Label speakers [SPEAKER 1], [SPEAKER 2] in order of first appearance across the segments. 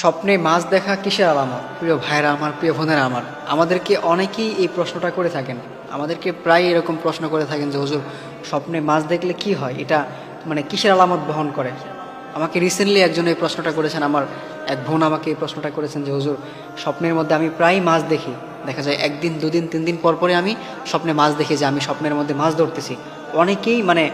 [SPEAKER 1] স্বপ্নে মাছ দেখা কিসের আলামত? প্রিয় ভাইরা আমার, প্রিয় বোনেরা আমার, আমাদেরকে অনেকেই এই প্রশ্নটা করে থাকেন। আমাদেরকে প্রায় এরকম প্রশ্ন করে থাকেন যে হুজুর, স্বপ্নে মাছ দেখলে কি হয়, এটা মানে কিসের আলামত বহন করে? আমাকে রিসেন্টলি একজন এই প্রশ্নটা করেছেন, আমার এক বোন আমাকে এই প্রশ্নটা করেছেন যে হুজুর, স্বপ্নের মধ্যে আমি প্রায় মাছ দেখি, দেখা যায় একদিন দুদিন তিন দিন পর পরে আমি স্বপ্নে মাছ দেখি যে আমি স্বপ্নের মধ্যে মাছ ধরতেছি। অনেকেই মানে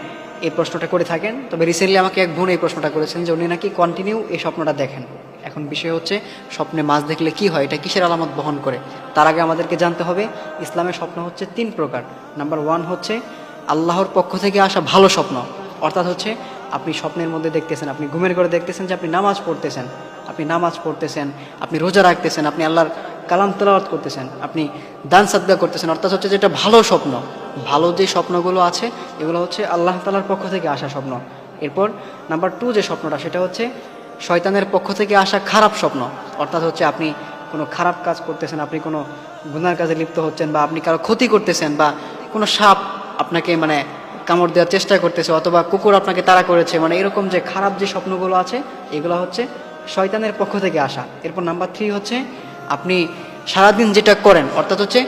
[SPEAKER 1] এই প্রশ্নটা করে থাকেন। তবে রিসেন্টলি আমাকে এক বোন এই প্রশ্নটা করেছেন যে উনি নাকি কন্টিনিউ এই স্বপ্নটা দেখেন। এখন বিষয় হচ্ছে স্বপ্নে মাছ দেখলে কি হয়, এটা কিসের আলামত বহন করে। তার আগে আমাদেরকে জানতে হবে ইসলামের স্বপ্ন হচ্ছে তিন প্রকার। নাম্বার ওয়ান হচ্ছে আল্লাহর পক্ষ থেকে আসা ভালো স্বপ্ন, অর্থাৎ হচ্ছে আপনি স্বপ্নের মধ্যে দেখতেছেন, আপনি ঘুমের ঘরে দেখতেছেন যে আপনি নামাজ পড়তেছেন, আপনি রোজা রাখতেছেন, আপনি আল্লাহর কালাম তেলাওয়াত করতেছেন, আপনি দান সাদকা করতেছেন, অর্থাৎ হচ্ছে যেটা ভালো স্বপ্ন। ভালো যে স্বপ্নগুলো আছে এগুলো হচ্ছে আল্লাহ তাআলার পক্ষ থেকে আসা স্বপ্ন। এরপর নাম্বার টু যে স্বপ্নটা, সেটা হচ্ছে শয়তানের পক্ষ থেকে আসা খারাপ স্বপ্ন, অর্থাৎ হচ্ছে আপনি কোনো খারাপ কাজ করতেছেন, আপনি কোনো গুনার কাজে লিপ্ত হচ্ছেন, বা আপনি কারো ক্ষতি করতেছেন, বা কোনো সাপ আপনাকে মানে কামড় দেওয়ার চেষ্টা করতেছে, অথবা কুকুর আপনাকে তাড়া করেছে, মানে এরকম যে খারাপ যে স্বপ্নগুলো আছে এগুলো হচ্ছে শয়তানের পক্ষ থেকে আসা। এরপর নাম্বার থ্রি হচ্ছে আপনি সারাদিন যেটা করেন, অর্থাৎ হচ্ছে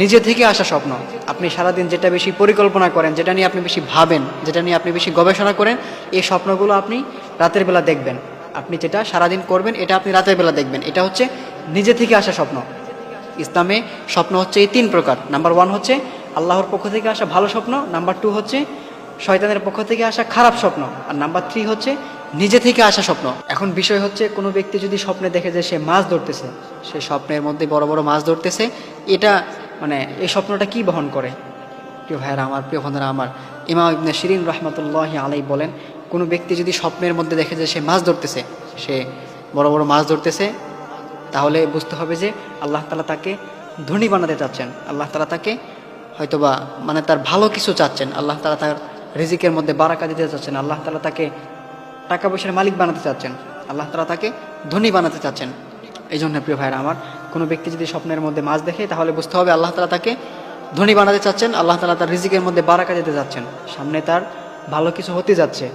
[SPEAKER 1] নিজে থেকে আসা স্বপ্ন। আপনি সারাদিন যেটা বেশি পরিকল্পনা করেন, যেটা নিয়ে আপনি বেশি ভাবেন, যেটা নিয়ে আপনি বেশি গবেষণা করেন, এই স্বপ্নগুলো আপনি রাতের বেলা দেখবেন। আপনি যেটা সারাদিন করবেন এটা আপনি রাতের বেলা দেখবেন। এটা হচ্ছে নিজে থেকে আসা স্বপ্ন। ইসলামে স্বপ্ন হচ্ছে এই তিন প্রকার। নাম্বার ওয়ান হচ্ছে আল্লাহর পক্ষ থেকে আসা ভালো স্বপ্ন, নাম্বার টু হচ্ছে শয়তানের পক্ষ থেকে আসা খারাপ স্বপ্ন, আর নাম্বার থ্রি হচ্ছে নিজে থেকে আসা স্বপ্ন। এখন বিষয় হচ্ছে কোনো ব্যক্তি যদি স্বপ্নে দেখে যে সে মাছ ধরতেছে, সে স্বপ্নের মধ্যে বড় বড় মাছ ধরতেছে, এটা মানে এই স্বপ্নটা কি বহন করে? প্রিয় ভাইয়েরা আমার, প্রিয় বোনেরা আমার, ইমাম ইবনে শিরিন রাহমাতুল্লাহি আলাইহি বলেন, কোনো ব্যক্তি যদি স্বপ্নের মধ্যে দেখে যে সে মাছ ধরতেছে, সে বড় বড় মাছ ধরতেছে, তাহলে বুঝতে হবে যে আল্লাহ তাআলা তাকে ধনী বানাতে চাচ্ছেন, আল্লাহ তাআলা তাকে হয়তোবা মানে তার ভালো কিছু চাচ্ছেন, আল্লাহ তাআলা তার রিজিকের মধ্যে বারাকা দিতে চাচ্ছেন, আল্লাহ তাআলা তাকে টাকা পয়সার মালিক বানাতে চাচ্ছেন, আল্লাহ তাআলা তাকে ধনী বানাতে চাচ্ছেন। এই জন্য প্রিয় ভাইরা আমার, কোনো ব্যক্তি যদি স্বপ্নের মধ্যে মাছ দেখে তাহলে বুঝতে হবে আল্লাহ তাআলা তাকে ধনী বানাতে চাচ্ছেন, আল্লাহ তাআলা তার রিজিকের মধ্যে বারাকা দিতে যাচ্ছেন, সামনে তার ভালো কিছু হতে যাচ্ছে।